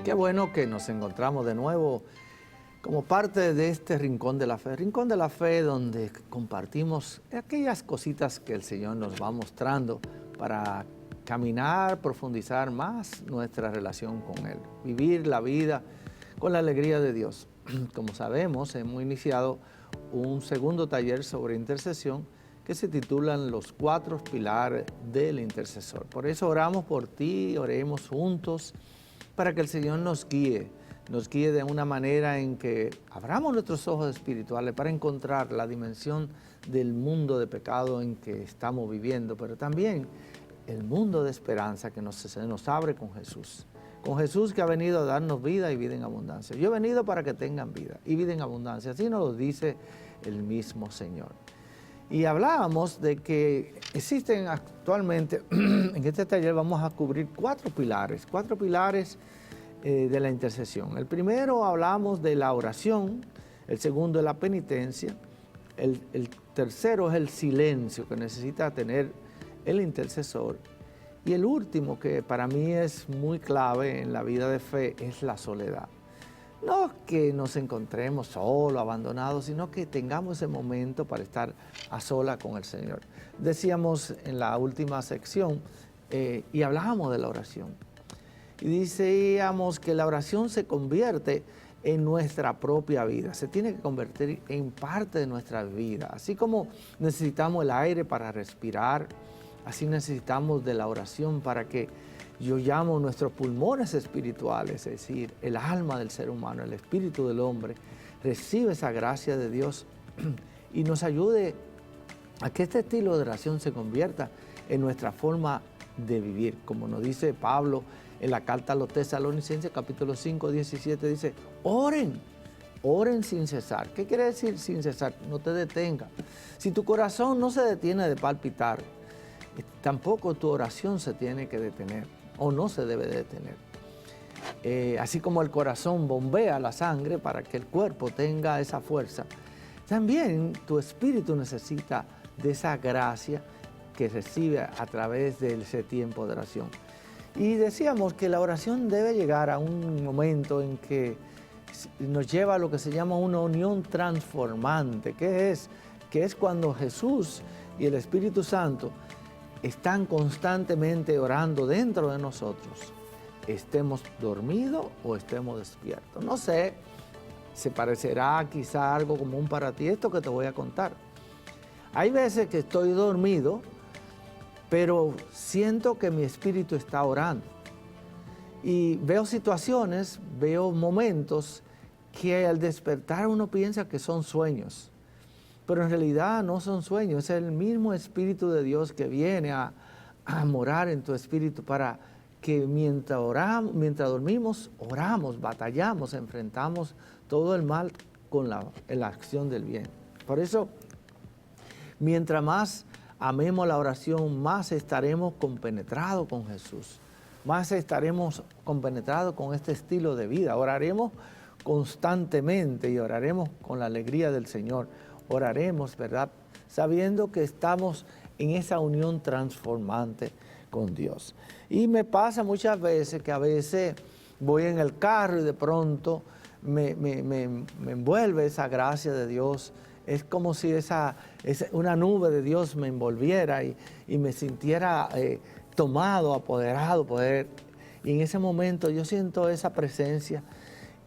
Qué bueno que nos encontramos de nuevo como parte de este Rincón de la Fe donde compartimos aquellas cositas que el Señor nos va mostrando para caminar, profundizar más nuestra relación con Él, vivir la vida con la alegría de Dios. Como sabemos, hemos iniciado un segundo taller sobre intercesión que se titulan Los 4 pilares del intercesor. Por eso oramos por ti, oremos juntos para que el Señor nos guíe de una manera en que abramos nuestros ojos espirituales para encontrar la dimensión del mundo de pecado en que estamos viviendo, pero también el mundo de esperanza que se nos abre con Jesús. Con Jesús que ha venido a darnos vida y vida en abundancia. Yo he venido para que tengan vida y vida en abundancia. Así nos lo dice el mismo Señor. Y hablábamos de que existen actualmente, en este taller vamos a cubrir 4 pilares de la intercesión. El primero hablamos de la oración, el segundo es la penitencia, el tercero es el silencio que necesita tener el intercesor, y el último, que para mí es muy clave en la vida de fe, es la soledad. No que nos encontremos solos, abandonados, sino que tengamos ese momento para estar a sola con el Señor. Decíamos en la última sección, y hablábamos de la oración, y decíamos que la oración se convierte en nuestra propia vida, se tiene que convertir en parte de nuestra vida. Así como necesitamos el aire para respirar, así necesitamos de la oración para que yo llamo nuestros pulmones espirituales, es decir, el alma del ser humano, el espíritu del hombre, recibe esa gracia de Dios y nos ayude a que este estilo de oración se convierta en nuestra forma de vivir. Como nos dice Pablo en la carta a los Tesalonicenses, capítulo 5, 17, dice, oren sin cesar. ¿Qué quiere decir sin cesar? No te detenga. Si tu corazón no se detiene de palpitar, tampoco tu oración se tiene que detener o no se debe detener. Así como el corazón bombea la sangre para que el cuerpo tenga esa fuerza, también tu espíritu necesita de esa gracia que recibe a través de ese tiempo de oración. Y decíamos que la oración debe llegar a un momento en que nos lleva a lo que se llama una unión transformante, que es cuando Jesús y el Espíritu Santo están constantemente orando dentro de nosotros, estemos dormidos o estemos despiertos. No sé, se parecerá quizá algo común para ti esto que te voy a contar. Hay veces que estoy dormido, pero siento que mi espíritu está orando. Y veo situaciones, veo momentos que al despertar uno piensa que son sueños. Pero en realidad no son sueños, es el mismo Espíritu de Dios que viene a morar en tu espíritu para que mientras dormimos, oramos, batallamos, enfrentamos todo el mal con la acción del bien. Por eso, mientras más amemos la oración, más estaremos compenetrados con Jesús, más estaremos compenetrados con este estilo de vida. Oraremos constantemente y oraremos con la alegría del Señor. Oraremos, ¿verdad? Sabiendo que estamos en esa unión transformante con Dios. Y me pasa muchas veces que a veces voy en el carro y de pronto me envuelve esa gracia de Dios. Es como si una nube de Dios me envolviera y me sintiera tomado, apoderado, y en ese momento yo siento esa presencia.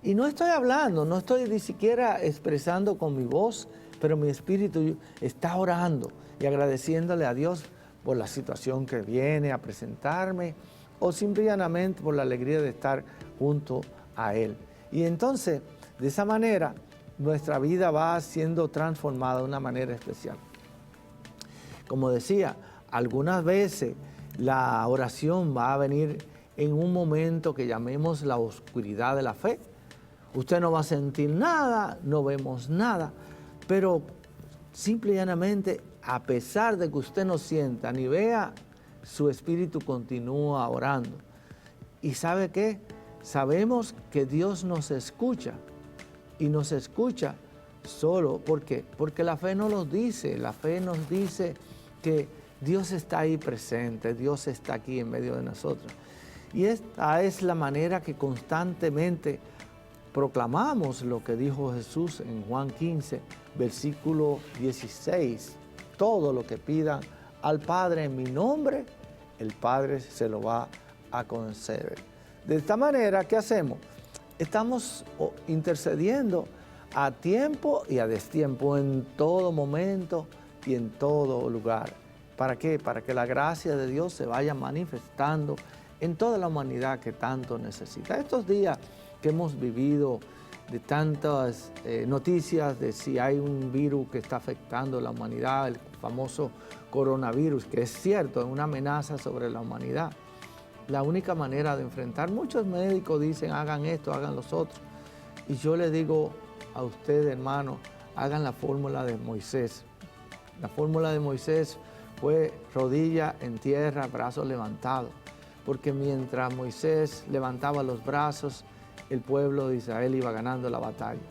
Y no estoy hablando, no estoy ni siquiera expresando con mi voz, pero mi espíritu está orando y agradeciéndole a Dios por la situación que viene a presentarme o simplemente por la alegría de estar junto a Él. Y entonces, de esa manera, nuestra vida va siendo transformada de una manera especial. Como decía, algunas veces la oración va a venir en un momento que llamemos la oscuridad de la fe. Usted no va a sentir nada, no vemos nada, pero simple y llanamente, a pesar de que usted no sienta ni vea, su espíritu continúa orando. ¿Y sabe qué? Sabemos que Dios nos escucha y nos escucha solo. ¿Por qué? Porque la fe nos lo dice. La fe nos dice que Dios está ahí presente, Dios está aquí en medio de nosotros. Y esta es la manera que constantemente proclamamos lo que dijo Jesús en Juan 15, versículo 16. Todo lo que pidan al Padre en mi nombre, el Padre se lo va a conceder. De esta manera, ¿qué hacemos? Estamos intercediendo a tiempo y a destiempo, en todo momento y en todo lugar. ¿Para qué? Para que la gracia de Dios se vaya manifestando en toda la humanidad que tanto necesita. Estos días que hemos vivido de tantas noticias de si hay un virus que está afectando a la humanidad, el famoso coronavirus, que es cierto, es una amenaza sobre la humanidad. La única manera de enfrentar, muchos médicos dicen hagan esto, hagan los otros. Y yo le digo a ustedes, hermanos, hagan la fórmula de Moisés. La fórmula de Moisés fue rodilla en tierra, brazos levantados. Porque mientras Moisés levantaba los brazos, el pueblo de Israel iba ganando la batalla.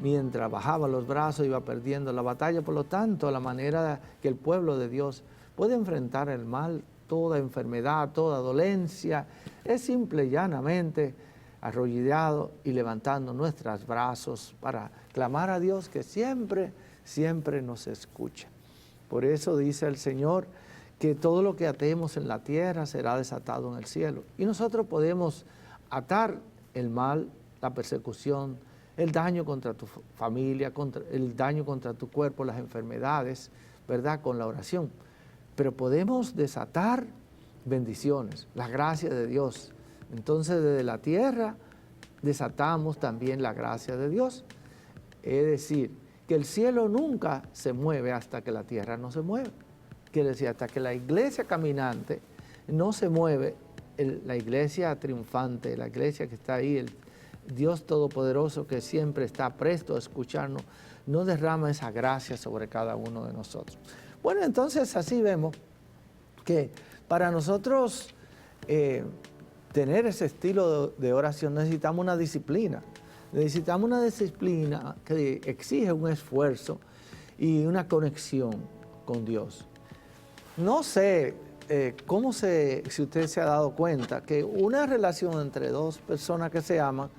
Mientras bajaba los brazos, iba perdiendo la batalla. Por lo tanto, la manera que el pueblo de Dios puede enfrentar el mal, toda enfermedad, toda dolencia, es simple y llanamente arrodillado y levantando nuestros brazos para clamar a Dios que siempre, siempre nos escucha. Por eso dice el Señor que todo lo que atemos en la tierra será desatado en el cielo. Y nosotros podemos atar el mal, la persecución, el daño contra tu familia, el daño contra tu cuerpo, las enfermedades, ¿verdad? Con la oración. Pero podemos desatar bendiciones, la gracia de Dios. Entonces, desde la tierra desatamos también la gracia de Dios. Es decir, que el cielo nunca se mueve hasta que la tierra no se mueve. Quiere decir, hasta que la iglesia caminante no se mueve, la iglesia triunfante, la iglesia que está ahí, el Dios Todopoderoso que siempre está presto a escucharnos, no derrama esa gracia sobre cada uno de nosotros. Bueno, entonces así vemos que para nosotros tener ese estilo de oración necesitamos una disciplina. Necesitamos una disciplina que exige un esfuerzo y una conexión con Dios. No sé si usted se ha dado cuenta que una relación entre dos personas que se aman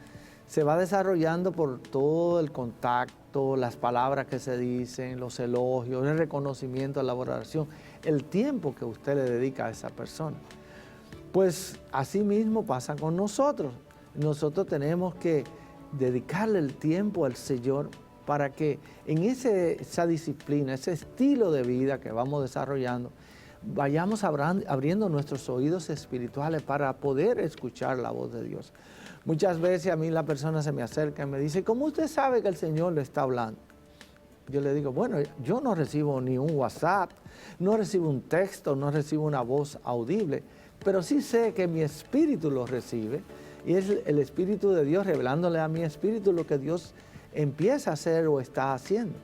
se va desarrollando por todo el contacto, las palabras que se dicen, los elogios, el reconocimiento, la valoración, el tiempo que usted le dedica a esa persona. Pues así mismo pasa con nosotros. Nosotros tenemos que dedicarle el tiempo al Señor para que en esa disciplina, ese estilo de vida que vamos desarrollando, vayamos abriendo nuestros oídos espirituales para poder escuchar la voz de Dios. Muchas veces a mí la persona se me acerca y me dice, ¿cómo usted sabe que el Señor le está hablando? Yo le digo, bueno, yo no recibo ni un WhatsApp, no recibo un texto, no recibo una voz audible, pero sí sé que mi espíritu lo recibe y es el Espíritu de Dios revelándole a mi espíritu lo que Dios empieza a hacer o está haciendo.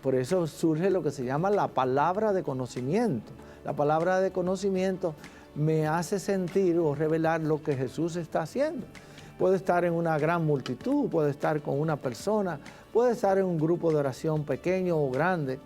Por eso surge lo que se llama la palabra de conocimiento. La palabra de conocimiento me hace sentir o revelar lo que Jesús está haciendo. Puede estar en una gran multitud, puede estar con una persona, puede estar en un grupo de oración pequeño o grande.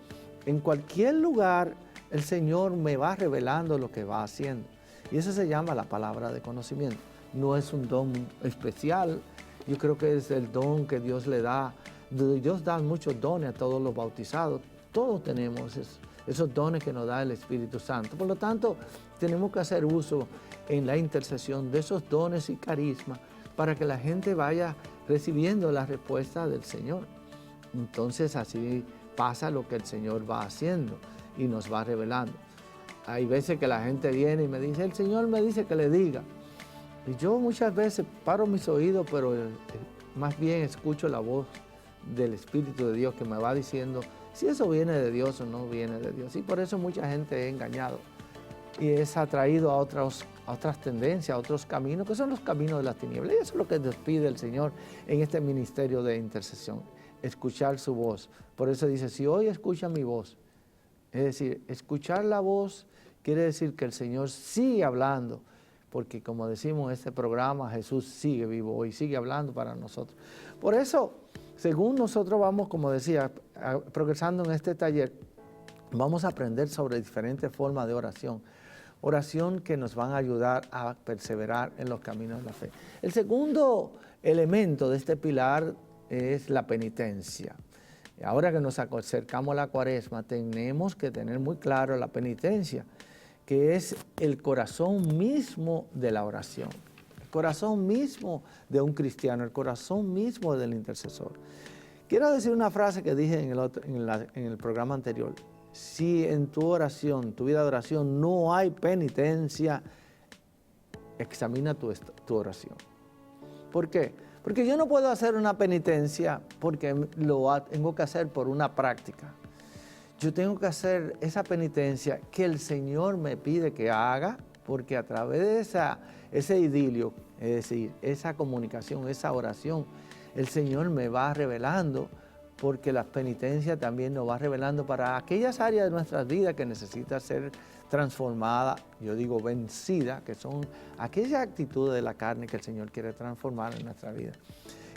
En cualquier lugar el Señor me va revelando lo que va haciendo. Y eso se llama la palabra de conocimiento. No es un don especial, yo creo que es el don que Dios le da. Dios da muchos dones a todos los bautizados. Todos tenemos esos dones que nos da el Espíritu Santo. Por lo tanto, tenemos que hacer uso en la intercesión de esos dones y carismas para que la gente vaya recibiendo la respuesta del Señor. Entonces así pasa lo que el Señor va haciendo y nos va revelando. Hay veces que la gente viene y me dice, el Señor me dice que le diga. Y yo muchas veces paro mis oídos, pero más bien escucho la voz del Espíritu de Dios que me va diciendo si eso viene de Dios o no viene de Dios. Y por eso mucha gente es engañado y es atraído a otras tendencias, a otros caminos, que son los caminos de las tinieblas. Y eso es lo que nos pide el Señor en este ministerio de intercesión, escuchar su voz. Por eso dice, si hoy escuchan mi voz, es decir, escuchar la voz quiere decir que el Señor sigue hablando, porque como decimos en este programa, Jesús sigue vivo y sigue hablando para nosotros. Por eso, según nosotros vamos, como decía, progresando en este taller, vamos a aprender sobre diferentes formas de oración. oración que nos van a ayudar a perseverar en los caminos de la fe. El segundo elemento de este pilar es la penitencia. Ahora que nos acercamos a la Cuaresma, tenemos que tener muy claro la penitencia, que es el corazón mismo de la oración, el corazón mismo de un cristiano, el corazón mismo del intercesor. Quiero decir una frase que dije en el programa anterior. Si en tu oración, tu vida de oración, no hay penitencia, examina tu oración. ¿Por qué? Porque yo no puedo hacer una penitencia porque lo tengo que hacer por una práctica. Yo tengo que hacer esa penitencia que el Señor me pide que haga, porque a través de ese idilio, es decir, esa comunicación, esa oración, el Señor me va revelando, porque la penitencia también nos va revelando para aquellas áreas de nuestras vidas que necesitan ser transformadas, yo digo vencidas, que son aquellas actitudes de la carne que el Señor quiere transformar en nuestra vida.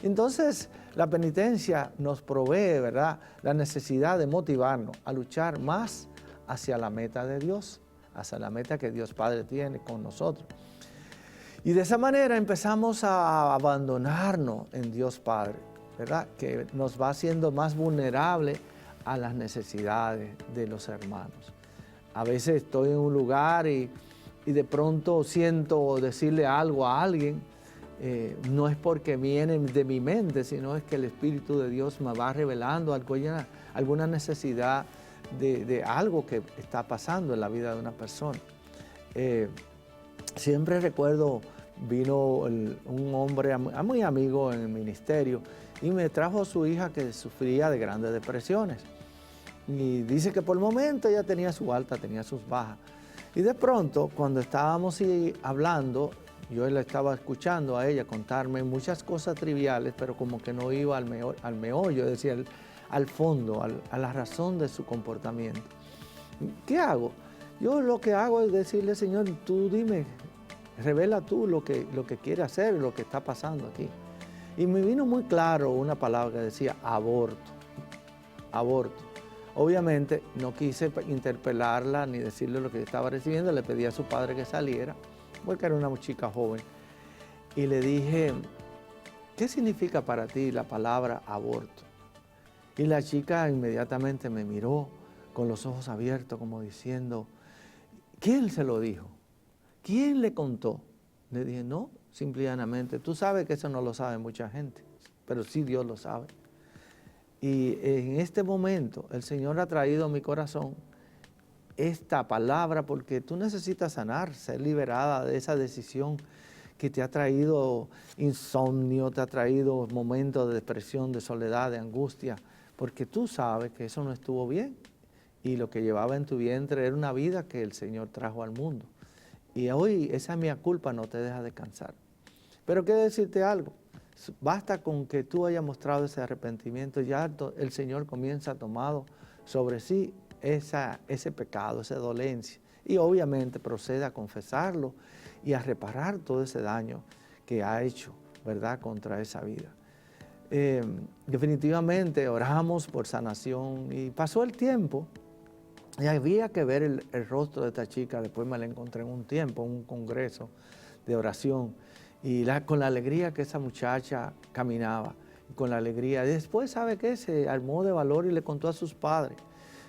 Entonces, la penitencia nos provee, ¿verdad?, la necesidad de motivarnos a luchar más hacia la meta de Dios, hacia la meta que Dios Padre tiene con nosotros. Y de esa manera empezamos a abandonarnos en Dios Padre, ¿verdad?, que nos va haciendo más vulnerables a las necesidades de los hermanos. A veces estoy en un lugar y de pronto siento decirle algo a alguien. No es porque viene de mi mente, sino es que el Espíritu de Dios me va revelando alguna necesidad de algo que está pasando en la vida de una persona. Siempre recuerdo, vino un hombre muy amigo en el ministerio y me trajo a su hija que sufría de grandes depresiones. Y dice que por el momento ella tenía su alta, tenía sus bajas. Y de pronto, cuando estábamos hablando, yo la estaba escuchando a ella contarme muchas cosas triviales, pero como que no iba al meollo, es decir, al fondo, a la razón de su comportamiento. ¿Qué hago? Yo lo que hago es decirle, Señor, tú dime, revela tú lo que quiere hacer, lo que está pasando aquí. Y me vino muy claro una palabra que decía aborto, aborto. Obviamente no quise interpelarla ni decirle lo que estaba recibiendo, le pedí a su padre que saliera, porque era una chica joven, y le dije, ¿qué significa para ti la palabra aborto? Y la chica inmediatamente me miró con los ojos abiertos como diciendo, ¿quién se lo dijo? ¿Quién le contó? Le dije, no, simplemente, tú sabes que eso no lo sabe mucha gente, pero sí Dios lo sabe. Y en este momento el Señor ha traído a mi corazón esta palabra porque tú necesitas sanar, ser liberada de esa decisión que te ha traído insomnio, te ha traído momentos de depresión, de soledad, de angustia, porque tú sabes que eso no estuvo bien y lo que llevaba en tu vientre era una vida que el Señor trajo al mundo. Y hoy esa mía culpa no te deja descansar. Pero quiero decirte algo, basta con que tú hayas mostrado ese arrepentimiento, ya el Señor comienza a tomar sobre sí ese pecado, esa dolencia, y obviamente procede a confesarlo y a reparar todo ese daño que ha hecho, ¿verdad?, contra esa vida. Definitivamente oramos por sanación y pasó el tiempo y había que ver el rostro de esta chica. Después me la encontré en un tiempo, en un congreso de oración, y con la alegría que esa muchacha caminaba, con la alegría. Y después, ¿sabe qué? Se armó de valor y le contó a sus padres.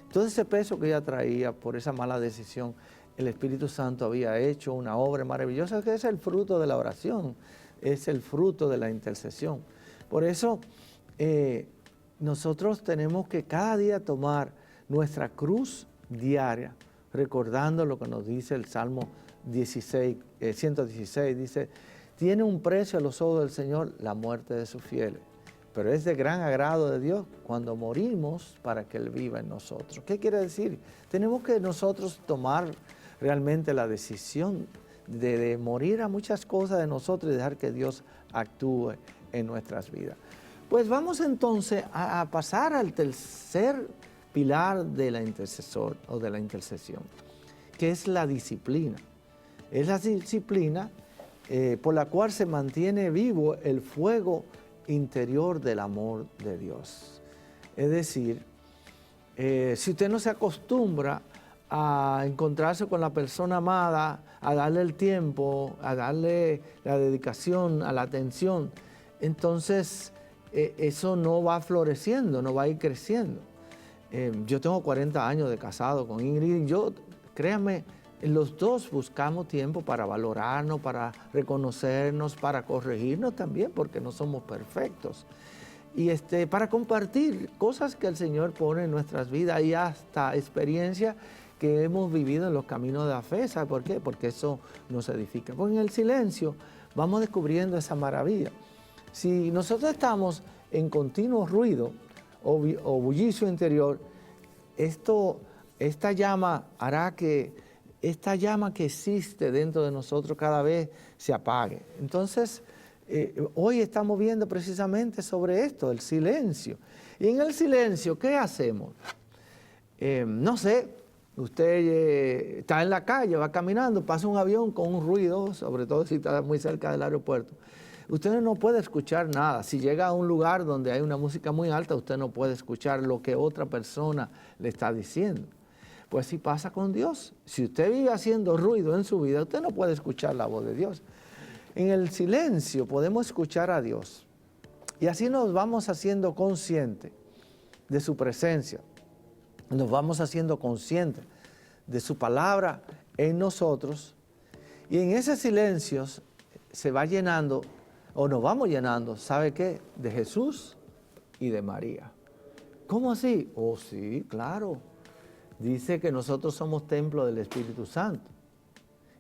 Entonces ese peso que ella traía por esa mala decisión, el Espíritu Santo había hecho una obra maravillosa que es el fruto de la oración, es el fruto de la intercesión. Por eso nosotros tenemos que cada día tomar nuestra cruz diaria, recordando lo que nos dice el Salmo 116, dice, tiene un precio a los ojos del Señor la muerte de sus fieles, pero es de gran agrado de Dios cuando morimos para que Él viva en nosotros. ¿Qué quiere decir? Tenemos que nosotros tomar realmente la decisión de morir a muchas cosas de nosotros y dejar que Dios actúe en nuestras vidas. Pues vamos entonces a pasar al tercer pilar de la intercesión, que es la disciplina. Es la disciplina por la cual se mantiene vivo el fuego interior del amor de Dios. Es decir, si usted no se acostumbra a encontrarse con la persona amada, a darle el tiempo, a darle la dedicación, a la atención, entonces eso no va floreciendo, no va a ir creciendo. Yo tengo 40 años de casado con Ingrid y yo, créanme, los dos buscamos tiempo para valorarnos, para reconocernos, para corregirnos también, porque no somos perfectos. Y para compartir cosas que el Señor pone en nuestras vidas y hasta experiencias que hemos vivido en los caminos de la fe. ¿Sabe por qué? Porque eso nos edifica. Porque en el silencio vamos descubriendo esa maravilla. Si nosotros estamos en continuo ruido o bullicio interior, esta llama hará que esta llama que existe dentro de nosotros cada vez se apague. Entonces, hoy estamos viendo precisamente sobre esto, el silencio. Y en el silencio, ¿qué hacemos? No sé, usted está en la calle, va caminando, pasa un avión con un ruido, sobre todo si está muy cerca del aeropuerto. Usted no puede escuchar nada. Si llega a un lugar donde hay una música muy alta, usted no puede escuchar lo que otra persona le está diciendo. Pues sí pasa con Dios. Si usted vive haciendo ruido en su vida, usted no puede escuchar la voz de Dios. En el silencio podemos escuchar a Dios. Y así nos vamos haciendo conscientes de su presencia. Nos vamos haciendo conscientes de su palabra en nosotros. Y en ese silencio se va llenando, o nos vamos llenando, ¿sabe qué? De Jesús y de María. ¿Cómo así? Oh, sí, claro. Dice que nosotros somos templo del Espíritu Santo.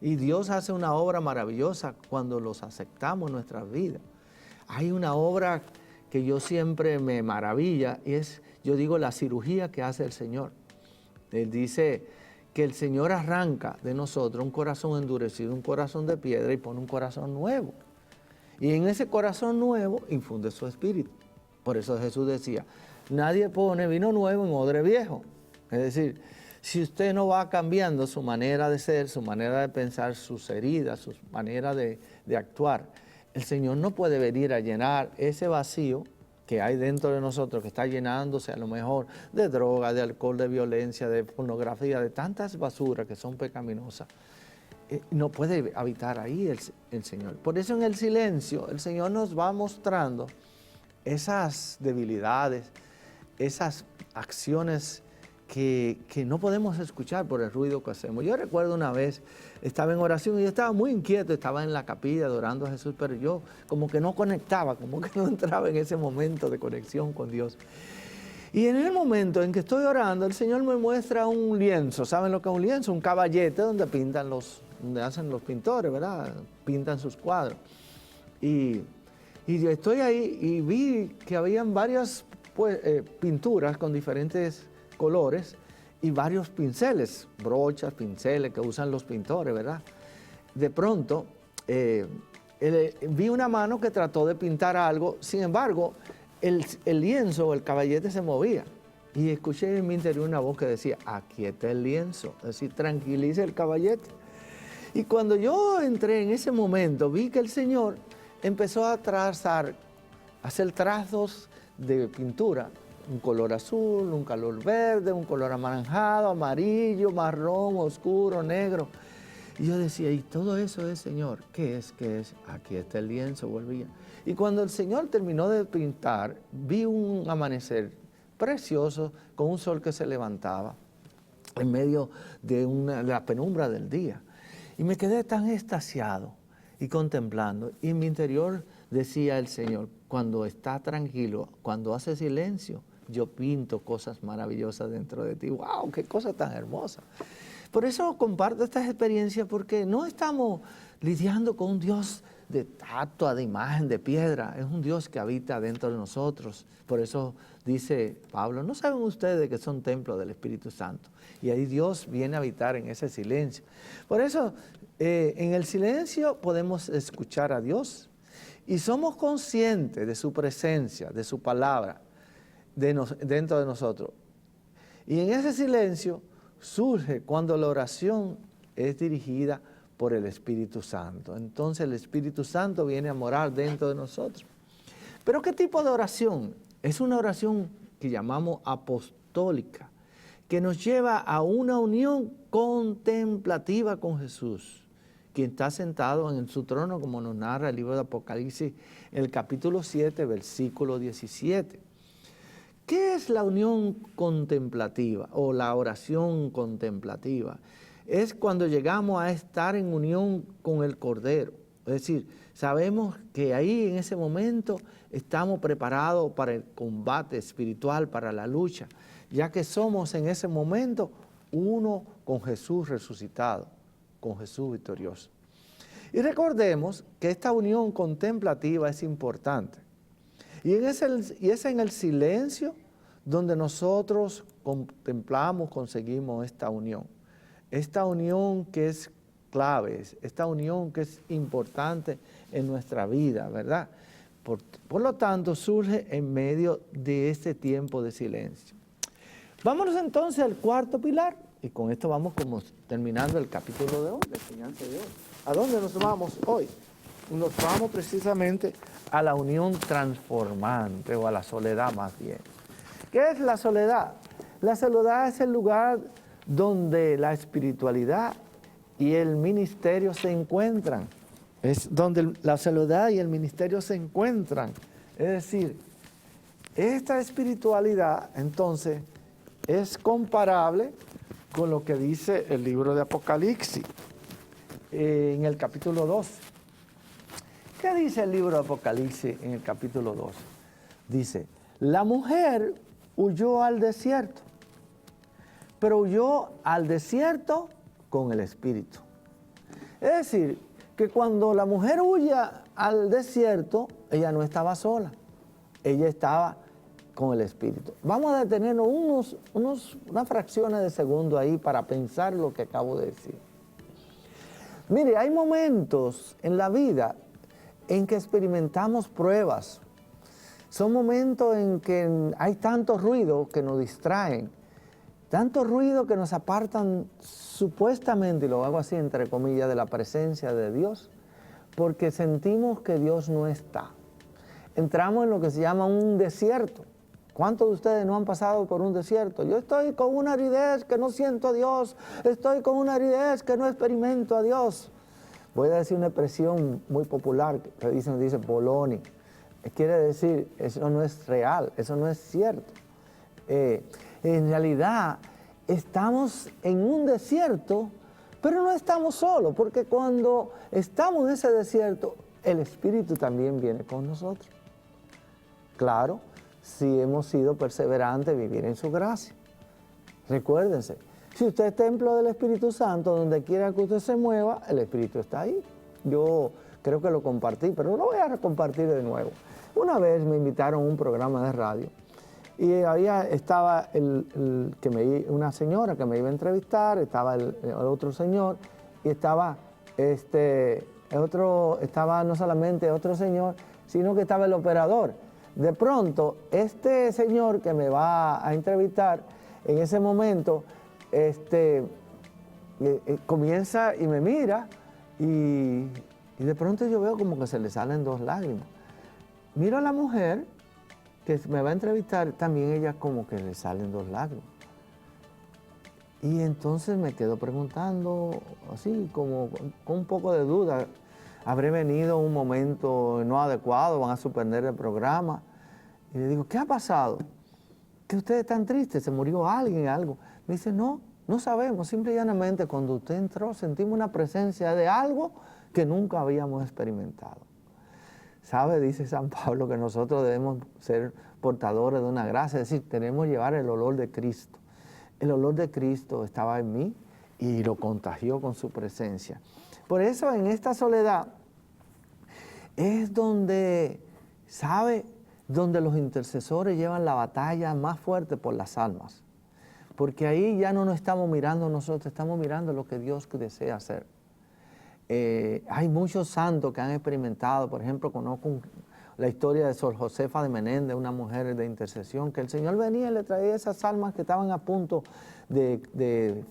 Y Dios hace una obra maravillosa cuando los aceptamos en nuestras vidas. Hay una obra que yo siempre me maravilla y es, yo digo, la cirugía que hace el Señor. Él dice que el Señor arranca de nosotros un corazón endurecido, un corazón de piedra y pone un corazón nuevo. Y en ese corazón nuevo infunde su espíritu. Por eso Jesús decía, nadie pone vino nuevo en odre viejo. Es decir, si usted no va cambiando su manera de ser, su manera de pensar, sus heridas, su manera de actuar, el Señor no puede venir a llenar ese vacío que hay dentro de nosotros, que está llenándose a lo mejor de droga, de alcohol, de violencia, de pornografía, de tantas basuras que son pecaminosas. No puede habitar ahí el Señor. Por eso en el silencio el Señor nos va mostrando esas debilidades, esas acciones que no podemos escuchar por el ruido que hacemos. Yo recuerdo una vez, estaba en oración y yo estaba muy inquieto, estaba en la capilla adorando a Jesús, pero yo como que no conectaba, como que no entraba en ese momento de conexión con Dios. Y en el momento en que estoy orando, el Señor me muestra un lienzo. ¿Saben lo que es un lienzo? Un caballete donde donde hacen los pintores, ¿verdad? Pintan sus cuadros. Y yo estoy ahí y vi que habían varias pinturas con diferentes colores y varios pinceles, brochas, pinceles que usan los pintores, ¿verdad? De pronto vi una mano que trató de pintar algo, sin embargo, el lienzo o el caballete se movía. Y escuché en mi interior una voz que decía, aquieta el lienzo, es decir, tranquilice el caballete. Y cuando yo entré en ese momento, vi que el Señor empezó a hacer trazos de pintura, un color azul, un color verde, un color anaranjado, amarillo, marrón, oscuro, negro. Y yo decía, ¿y todo eso es, Señor? ¿Qué es? ¿Qué es? Aquí está el lienzo, volvía. Y cuando el Señor terminó de pintar, vi un amanecer precioso con un sol que se levantaba en medio de la penumbra del día. Y me quedé tan extasiado y contemplando. Y en mi interior decía el Señor, cuando está tranquilo, cuando hace silencio, yo pinto cosas maravillosas dentro de ti. ¡Wow! ¡Qué cosa tan hermosa! Por eso comparto estas experiencias, porque no estamos lidiando con un Dios de estatua, de imagen, de piedra. Es un Dios que habita dentro de nosotros. Por eso dice Pablo, ¿no saben ustedes que son templos del Espíritu Santo? Y ahí Dios viene a habitar en ese silencio. Por eso, en el silencio podemos escuchar a Dios y somos conscientes de su presencia, de su palabra dentro de nosotros. Y en ese silencio surge cuando la oración es dirigida por el Espíritu Santo. Entonces el Espíritu Santo viene a morar dentro de nosotros. ¿Pero qué tipo de oración? Es una oración que llamamos apostólica, que nos lleva a una unión contemplativa con Jesús, quien está sentado en su trono, como nos narra el libro de Apocalipsis, en el capítulo 7, versículo 17. ¿Qué es la unión contemplativa o la oración contemplativa? Es cuando llegamos a estar en unión con el Cordero. Es decir, sabemos que ahí en ese momento estamos preparados para el combate espiritual, para la lucha, ya que somos en ese momento uno con Jesús resucitado, con Jesús victorioso. Y recordemos que esta unión contemplativa es importante. Y es en el silencio donde nosotros contemplamos, conseguimos esta unión. Esta unión que es clave, esta unión que es importante en nuestra vida, ¿verdad? Por lo tanto, surge en medio de este tiempo de silencio. Vámonos entonces al cuarto pilar, y con esto vamos como terminando el capítulo de hoy, la enseñanza de hoy. ¿A dónde nos vamos hoy? Nos vamos precisamente a la unión transformante, o a la soledad más bien. ¿Qué es la soledad? La soledad es el lugar donde la espiritualidad y el ministerio se encuentran. Es donde la soledad y el ministerio se encuentran. Es decir, esta espiritualidad entonces es comparable con lo que dice el libro de Apocalipsis en el capítulo 12. ¿Qué dice el libro de Apocalipsis en el capítulo 12? Dice, la mujer huyó al desierto, pero huyó al desierto con el espíritu. Es decir, que cuando la mujer huye al desierto, ella no estaba sola, ella estaba con el espíritu. Vamos a detenernos unas fracciones de segundo ahí para pensar lo que acabo de decir. Mire, hay momentos en la vida en que experimentamos pruebas. Son momentos en que hay tanto ruido que nos distraen, tanto ruido que nos apartan supuestamente, y lo hago así entre comillas, de la presencia de Dios, porque sentimos que Dios no está. Entramos en lo que se llama un desierto. ¿Cuántos de ustedes no han pasado por un desierto? Yo estoy con una aridez que no siento a Dios, estoy con una aridez que no experimento a Dios. Voy a decir una expresión muy popular que dice boloni. Quiere decir, eso no es real, eso no es cierto. En realidad, estamos en un desierto, pero no estamos solos, porque cuando estamos en ese desierto, el Espíritu también viene con nosotros. Claro, si hemos sido perseverantes, vivir en su gracia. Recuérdense, si usted es templo del Espíritu Santo, donde quiera que usted se mueva, el Espíritu está ahí. Yo creo que lo compartí, pero lo voy a compartir de nuevo. Una vez me invitaron a un programa de radio y estaba una señora que me iba a entrevistar, estaba el otro señor y estaba no solamente otro señor, sino que estaba el operador. De pronto, este señor que me va a entrevistar, en ese momento, comienza y me mira y de pronto yo veo como que se le salen dos lágrimas. Miro a la mujer que me va a entrevistar, también ella como que le salen dos lágrimas. Y entonces me quedo preguntando, así como con un poco de duda, ¿habré venido un momento no adecuado? ¿Van a suspender el programa? Y le digo, ¿qué ha pasado? ¿Que ustedes están tristes? ¿Se murió alguien, algo? Me dice, no sabemos. Simple y llanamente, cuando usted entró, sentimos una presencia de algo que nunca habíamos experimentado. ¿Sabe? Dice San Pablo que nosotros debemos ser portadores de una gracia, es decir, tenemos que llevar el olor de Cristo. El olor de Cristo estaba en mí y lo contagió con su presencia. Por eso en esta soledad es donde, ¿sabe? Donde los intercesores llevan la batalla más fuerte por las almas. Porque ahí ya no nos estamos mirando nosotros, estamos mirando lo que Dios desea hacer. Hay muchos santos que han experimentado, por ejemplo, conozco la historia de Sor Josefa de Menéndez, una mujer de intercesión, que el Señor venía y le traía esas almas que estaban a punto de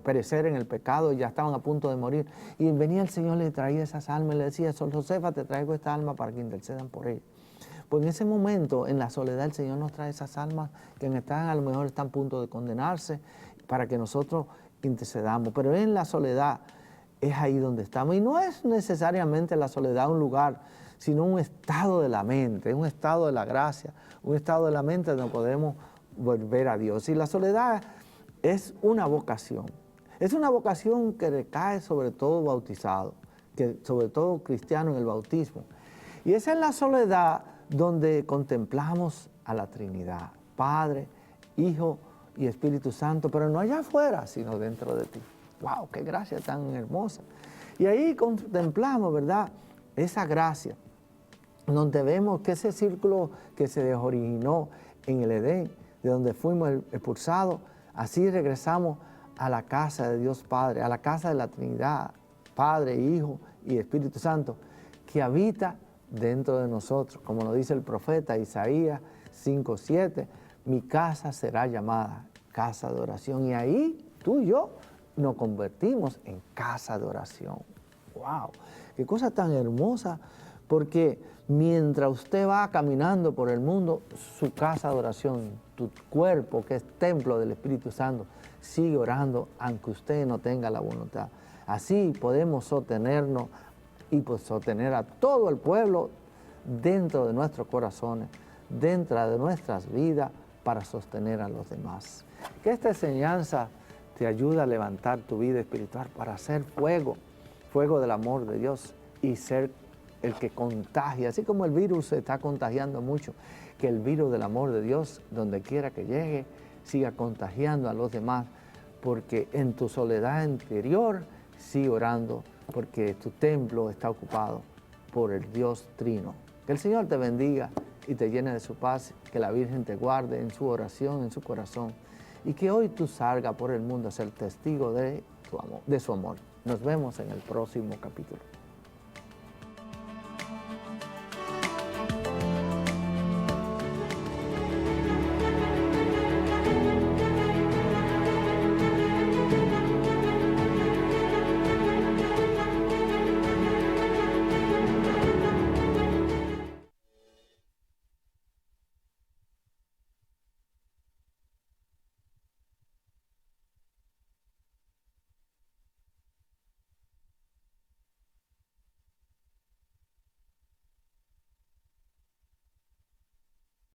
perecer en el pecado y ya estaban a punto de morir. Y venía el Señor, le traía esas almas y le decía, Sor Josefa, te traigo esta alma para que intercedan por ella. Pues en ese momento, en la soledad, el Señor nos trae esas almas que a lo mejor están a punto de condenarse para que nosotros intercedamos. Pero en la soledad es ahí donde estamos. Y no es necesariamente la soledad un lugar, sino un estado de la mente, un estado de la gracia, un estado de la mente donde podemos volver a Dios. Y la soledad es una vocación. Es una vocación que recae sobre todo bautizado, que sobre todo cristiano en el bautismo. Y esa es la soledad donde contemplamos a la Trinidad, Padre, Hijo y Espíritu Santo, pero no allá afuera, sino dentro de ti. ¡Wow! ¡Qué gracia tan hermosa! Y ahí contemplamos, ¿verdad?, esa gracia, donde vemos que ese círculo que se originó en el Edén, de donde fuimos expulsados, así regresamos a la casa de Dios Padre, a la casa de la Trinidad, Padre, Hijo y Espíritu Santo, que habita dentro de nosotros. Como lo dice el profeta Isaías 5:7, mi casa será llamada casa de oración. Y ahí tú y yo nos convertimos en casa de oración. ¡Wow! ¡Qué cosa tan hermosa! Porque mientras usted va caminando por el mundo, su casa de oración, tu cuerpo, que es templo del Espíritu Santo, sigue orando aunque usted no tenga la voluntad. Así podemos sostenernos y pues sostener a todo el pueblo dentro de nuestros corazones, dentro de nuestras vidas, para sostener a los demás. Que esta enseñanza te ayude a levantar tu vida espiritual para hacer fuego, fuego del amor de Dios y ser el que contagia, así como el virus se está contagiando mucho, que el virus del amor de Dios, donde quiera que llegue, siga contagiando a los demás, porque en tu soledad interior sigue orando, porque tu templo está ocupado por el Dios Trino. Que el Señor te bendiga y te llene de su paz, que la Virgen te guarde en su oración, en su corazón, y que hoy tú salgas por el mundo a ser testigo de su amor. Nos vemos en el próximo capítulo.